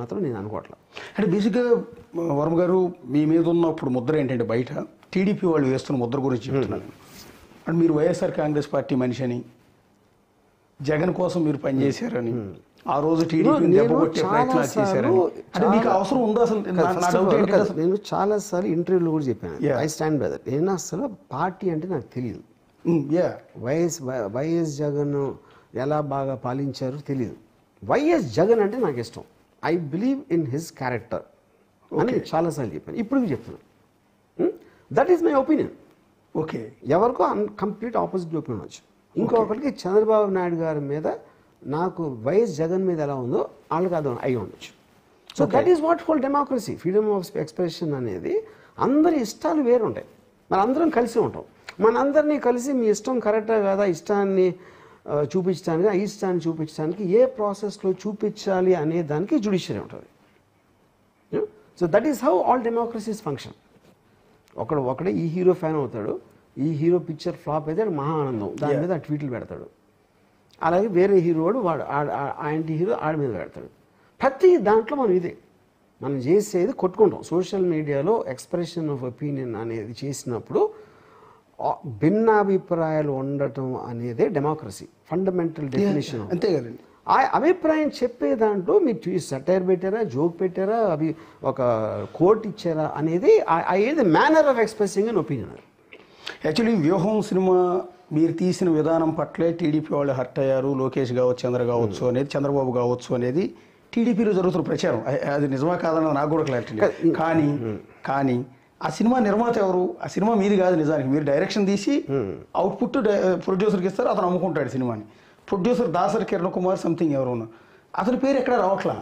మాత్రం నేను అనుకోవట్లేదు. అంటే బేసిక్గా వర్మ గారు మీ మీద ఉన్నప్పుడు ముద్ర ఏంటంటే బయట టీడీపీ వాళ్ళు వేస్తున్న ముద్ర గురించి చెప్తున్నాను. అంటే మీరు వైఎస్ఆర్ కాంగ్రెస్ పార్టీ మనిషి అని, జగన్ కోసం మీరు పనిచేశారని, ఆ రోజు టీడీపీ దెబ్బకొట్టే ప్రయత్నాలు చేశారని, అంటే మీకు అవసరం ఉందో అసలు? నేను చాలాసార్లు ఇంటర్వ్యూలో కూడా చెప్పాను, ఐ స్టాండ్ బై దట్. నేను అసలు పార్టీ అంటే నాకు తెలియదు. వైఎస్ జగన్ ఎలా బాగా పాలించారో తెలియదు. వైఎస్ జగన్ అంటే నాకు ఇష్టం. I believe in his character అని చాలాసార్లు చెప్పాను, ఇప్పుడు చెప్తున్నాను. That is my opinion. Okay, ఎవరికో కంప్లీట్ ఆపోజిట్ ఒపీనియన్ వచ్చు. ఇంకొకరికి చంద్రబాబు నాయుడు గారి మీద నాకు వైఎస్ జగన్ మీద ఎలా ఉందో వాళ్ళకి అది అయి ఉండొచ్చు. So that is what whole democracy. Freedom of expression అనేది అందరి ఇష్టాలు వేరు ఉంటాయి, మన అందరం కలిసి ఉంటాం. మనందరినీ కలిసి మీ ఇష్టం కరెక్టా కాదా ఇష్టాన్ని చూపించడానికి, ఆ ఇష్టాన్ని చూపించడానికి ఏ ప్రాసెస్లో చూపించాలి అనే దానికి జ్యుడిషియరీ ఉంటుంది. So that is how all democracies function. ఒకడే ఈ హీరో ఫ్యాన్ అవుతాడు, ఈ హీరో పిక్చర్ ఫ్లాప్ అయితే మహా ఆనందం, దాని మీద ట్వీట్లు పెడతాడు. అలాగే వేరే హీరో వాడు యాంటీ హీరో ఆడి మీద పెడతాడు. ప్రతి దాంట్లో మనం ఇదే మనం చేసేది కొట్టుకుంటాం. సోషల్ మీడియాలో ఎక్స్ప్రెషన్ ఆఫ్ ఒపీనియన్ అనేది చేసినప్పుడు భిన్నాభిప్రాయాలు ఉండటం అనేదే డెమోక్రసీ ఫండమెంటల్ డెఫినేషన్. అంతే కదండి. ఆ అభిప్రాయం చెప్పే దాంట్లో మీరు సటైర్ పెట్టారా, జోక్ పెట్టారా, అవి ఒక కోట్ ఇచ్చారా అనేది ఏది manner of expressing an opinion. Actually వ్యూహం సినిమా మీరు తీసిన విధానం పట్లే టీడీపీ వాళ్ళు హర్ట్ అయ్యారు, లోకేష్ కావచ్చు, చంద్ర కావచ్చు అనేది, చంద్రబాబు కావచ్చు అనేది టీడీపీలో జరుగుతున్న ప్రచారం. అది నిజమా కాదన్న నాకు కూడా క్లారిటీ లేదు. కానీ ఆ సినిమా నిర్మాత ఎవరు? ఆ సినిమా మీది కాదు నిజానికి. మీరు డైరెక్షన్ తీసి అవుట్పుట్ ప్రొడ్యూసర్కి ఇస్తారు, అతను అమ్ముకుంటాడు సినిమాని. ప్రొడ్యూసర్ దాసరి కిరణ్ కుమార్ సంథింగ్ ఎవరు ఉన్నారు, అతని పేరు ఎక్కడ రావట్లా,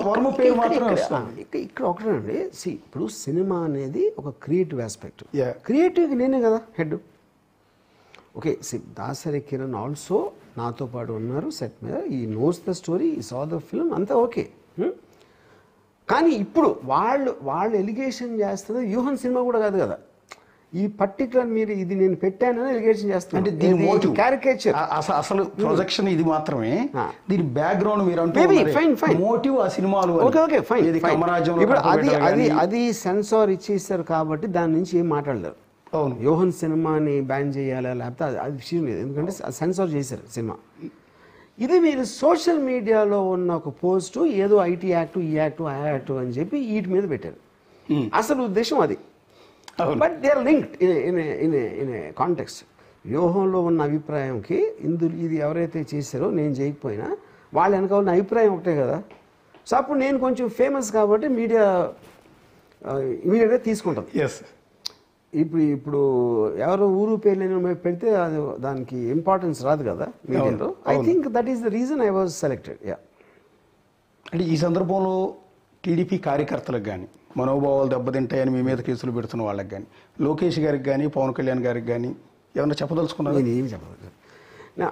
వర్మ పేరు మాత్రమే వస్తుంది. ఇక్కడ ఒకటేనండి, ఇప్పుడు సినిమా అనేది ఒక క్రియేటివ్ ఆస్పెక్ట్. క్రియేటివ్కి నేనే కదా head. Okay, Dasari Kiran also నాతో పాటు ఉన్నారు సెట్ మీద. ఈ నోస్ ద స్టోరీ, ఈ సా ద ఫిల్మ్, అంతా ఓకే. కానీ ఇప్పుడు వాళ్ళు ఎలిగేషన్ చేస్తున్నది వ్యూహం సినిమా కూడా కాదు కదా. ఈ పర్టికులర్ మీరు ఇది నేను పెట్టానని ఎలిగేషన్ చేస్తాను. అంటే దీని మోటివ్ క్యారికేచర్, అసలు ప్రొజెక్షన్ ఇది మాత్రమే. దీని బ్యాక్గ్రౌండ్ మీరు మోటివ్ ఆ సినిమాలు. Okay fine. ఇప్పుడు అది సెన్సార్ ఇచ్చేసారు కాబట్టి దాని నుంచి ఏం మాట్లాడలేరు. అవును, యోహన్ సినిమాని బ్యాన్ చేయాలా లేకపోతే అది విషయం లేదు, ఎందుకంటే సెన్సార్ చేశారు సినిమా. ఇది మీరు సోషల్ మీడియాలో ఉన్న ఒక పోస్టు ఏదో ఐటీ యాక్ట్, ఈ యాక్ట్, ఆ యాక్ట్ అని చెప్పి వీటి మీద పెట్టారు. అసలు ఉద్దేశం అది. But they are linked in a context. వ్యూహంలో ఉన్న అభిప్రాయంకి ఇది ఎవరైతే చేశారో నేను చేయకపోయినా వాళ్ళ వెనక ఉన్న అభిప్రాయం ఒకటే కదా. సో అప్పుడు నేను కొంచెం ఫేమస్ కాబట్టి మీడియా ఇమీడియట్గా తీసుకుంటుంది. ఇప్పుడు ఎవరో ఊరు పేర్లు పెడితే అది దానికి ఇంపార్టెన్స్ రాదు కదా మీడియాలో. I think that is the reason I was selected. అంటే ఈ సందర్భంలో టీడీపీ కార్యకర్తలకు కానీ, మనోభావాలు దెబ్బతింటాయని మీ మీద కేసులు పెడుతున్న వాళ్ళకి కానీ, లోకేష్ గారికి కానీ, పవన్ కళ్యాణ్ గారికి కానీ ఏమన్నా చెప్పదలుచుకున్నారు? నేను ఏమి చెప్పలేదు.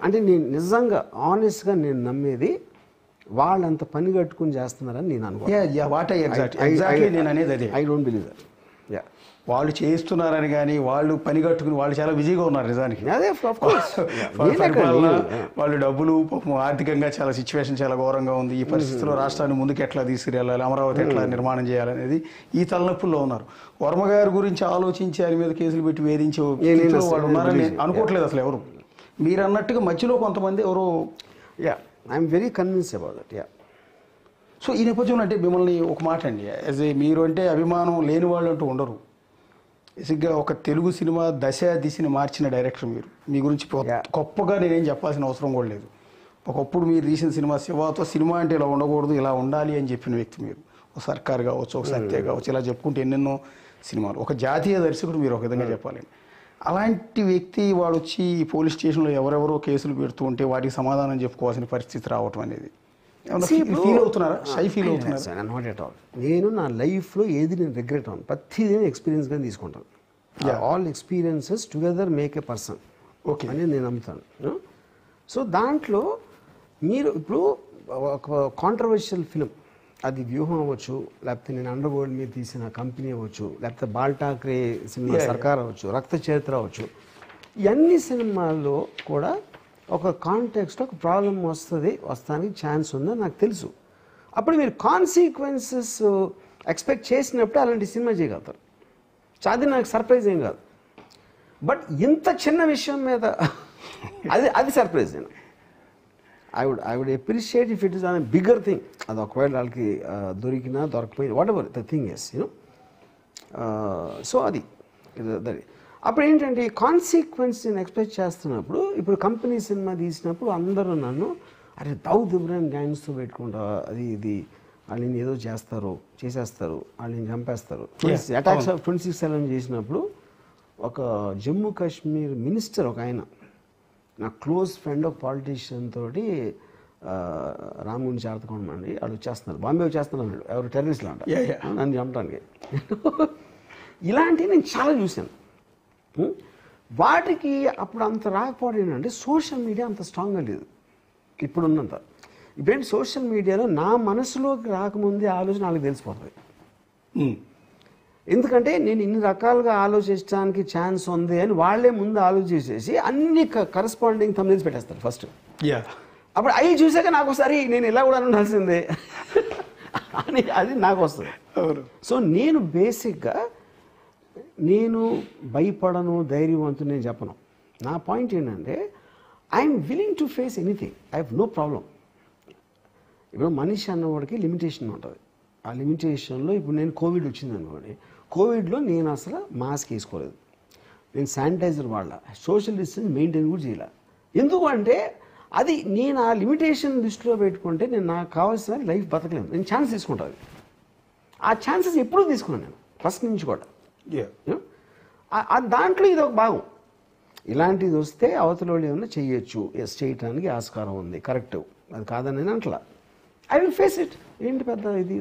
అంటే నేను నిజంగా ఆనెస్ట్గా నేను నమ్మేది వాళ్ళంత పని కట్టుకుని చేస్తున్నారని నేను అనుకుంటున్నాను. నేను అనేది అదే. I don't believe that. వాళ్ళు చేస్తున్నారని కానీ, వాళ్ళు పని కట్టుకుని వాళ్ళు చాలా బిజీగా ఉన్నారు నిజానికి. వాళ్ళు డబ్బులు ఆర్థికంగా చాలా సిచ్యువేషన్ చాలా ఘోరంగా ఉంది. ఈ పరిస్థితిలో రాష్ట్రాన్ని ముందుకు ఎట్లా తీసుకురావాలి, అమరావతి ఎట్లా నిర్మాణం చేయాలనేది ఈ తలనొప్పుల్లో ఉన్నారు. వర్మ గారి గురించి ఆలోచించి ఆయన మీద కేసులు పెట్టి వేధించే వాళ్ళు ఉన్నారని అనుకోవట్లేదు అసలు ఎవరు. మీరు అన్నట్టుగా మధ్యలో కొంతమంది ఎవరో. I'm very convince about that. So ఈ నేపథ్యంలో అంటే మిమ్మల్ని ఒక మాట అండి, యాజ్ ఏ మీరు అంటే అభిమానం లేని వాళ్ళు అంటూ ఉండరు. బేసిక్గా ఒక తెలుగు సినిమా దిశని మార్చిన డైరెక్టర్ మీరు. మీ గురించి గొప్పగా నేనేం చెప్పాల్సిన అవసరం కూడా లేదు. ఒకప్పుడు మీరు తీసిన సినిమా శివాతో సినిమా అంటే ఇలా ఉండకూడదు, ఇలా ఉండాలి అని చెప్పిన వ్యక్తి మీరు. ఒక సర్కార్ కావచ్చు, ఒక సత్య కావచ్చు, ఇలా చెప్పుకుంటే ఎన్నెన్నో సినిమాలు. ఒక జాతీయ దర్శకుడు మీరు ఒక విధంగా చెప్పాలి. అలాంటి వ్యక్తి వాడు వచ్చి పోలీస్ స్టేషన్లో ఎవరెవరో కేసులు పెడుతూ ఉంటే వాటికి సమాధానం చెప్పుకోవాల్సిన పరిస్థితి రావటం అనేది ఫీల్ అవుతున్నారా? షై ఫీల్ అవుతున్నారా? Not at all. నేను నా లైఫ్లో ఏది నేను రిగ్రెట్ అవ్వను, ప్రతిదీ ఎక్స్పీరియన్స్గా తీసుకుంటాను. All experiences together make a person అని నేను నమ్ముతాను. సో దాంట్లో మీరు ఇప్పుడు ఒక కాంట్రవర్షియల్ ఫిలిం, అది వ్యూహం అవ్వచ్చు, లేకపోతే నేను అండర్ వరల్డ్ మీద తీసిన కంపెనీ అవ్వచ్చు, లేకపోతే బాల్ ఠాక్రే సినిమా సర్కార్ అవ్వచ్చు, రక్త చరిత్ర అవ్వచ్చు, ఇవన్నీ సినిమాల్లో కూడా ఒక కాంటెక్స్ట్ ఒక ప్రాబ్లం వస్తానికి ఛాన్స్ ఉందని నాకు తెలుసు. అప్పుడు మీరు కాన్సిక్వెన్సెస్ ఎక్స్పెక్ట్ చేసినప్పుడు అలాంటి సినిమా చేయగలుగుతారు. సో అది నాకు సర్ప్రైజ్ ఏం కాదు. బట్ ఇంత చిన్న విషయం మీద అది సర్ప్రైజ్. నేను I would appreciate if it is on bigger thing. అది ఒకవేళ వాళ్ళకి దొరికినా దొరకపోయినా whatever the thing is you know. So అది అప్పుడు ఏంటంటే కాన్సిక్వెన్స్ నేను ఎక్స్పెక్ట్ చేస్తున్నప్పుడు, ఇప్పుడు కంపెనీ సినిమా తీసినప్పుడు అందరూ నన్ను అరే దౌద్ ఇబ్రాహిం గ్యాంగ్స్తో పెట్టుకుంటావా, అది ఇది వాళ్ళని ఏదో చేసేస్తారు, వాళ్ళని చంపేస్తారు. అటాక్స్ ఆఫ్ 26/7 చేసినప్పుడు ఒక జమ్మూ కాశ్మీర్ మినిస్టర్ ఒక ఆయన నా క్లోజ్ ఫ్రెండ్ ఒక పాలిటీషియన్ తోటి రామ్ గురించి ఆడుకోమండి, వాళ్ళు వచ్చేస్తున్నారు, బాంబే వచ్చేస్తున్నారు, ఎవరు టెర్రరిస్ట్లు అంట నన్ను చంపడానికి. ఇలాంటివి నేను చాలా చూశాను. వాటికి అప్పుడు అంత రాకపోవడం ఏంటంటే సోషల్ మీడియా అంత స్ట్రాంగ్గా లేదు ఇప్పుడున్నంత. ఇప్పుడేంటి సోషల్ మీడియాలో నా మనసులోకి రాకముందే ఆలోచన వాళ్ళకి తెలిసిపోతుంది. ఎందుకంటే నేను ఇన్ని రకాలుగా ఆలోచించడానికి ఛాన్స్ ఉంది అని వాళ్ళే ముందు ఆలోచించేసి అన్ని కరస్పాండింగ్ థంబ్నెయిల్స్ పెట్టేస్తారు ఫస్ట్. అప్పుడు అవి చూసాక నాకు ఒకసారి నేను ఇలా కూడా ఉండాల్సిందే అని అది నాకు వస్తుంది. సో నేను బేసిక్గా నేను భయపడను, ధైర్యవంతుని నేను చెప్పను. నా పాయింట్ ఏంటంటే I'm willing to face anything, I have no problem. ఇప్పుడు మనిషి అన్నవాడికి లిమిటేషన్ ఉంటుంది. ఆ లిమిటేషన్లో ఇప్పుడు నేను కోవిడ్ వచ్చింది అనుకోండి, కోవిడ్లో నేను అసలు మాస్క్ వేసుకోలేదు, నేను శానిటైజర్ వాడాల, సోషల్ డిస్టెన్స్ మెయింటైన్ కూడా చేయాల. ఎందుకు అంటే అది నేను ఆ లిమిటేషన్ దృష్టిలో పెట్టుకుంటే నేను నాకు కావాల్సిన లైఫ్ బతకలేను. నేను ఛాన్స్ తీసుకుంటాను. ఆ ఛాన్సెస్ ఎప్పుడూ తీసుకున్నాను నేను ఫస్ట్ నుంచి కూడా. దాంట్లో ఇది ఒక భాగం. ఇలాంటిది వస్తే అవతల వాళ్ళు ఏమన్నా చేయొచ్చు, ఎస్ చేయటానికి ఆస్కారం ఉంది, కరెక్ట్, అది కాదని నేను అంటలా. I will face it. ఏంటి పెద్ద ఇది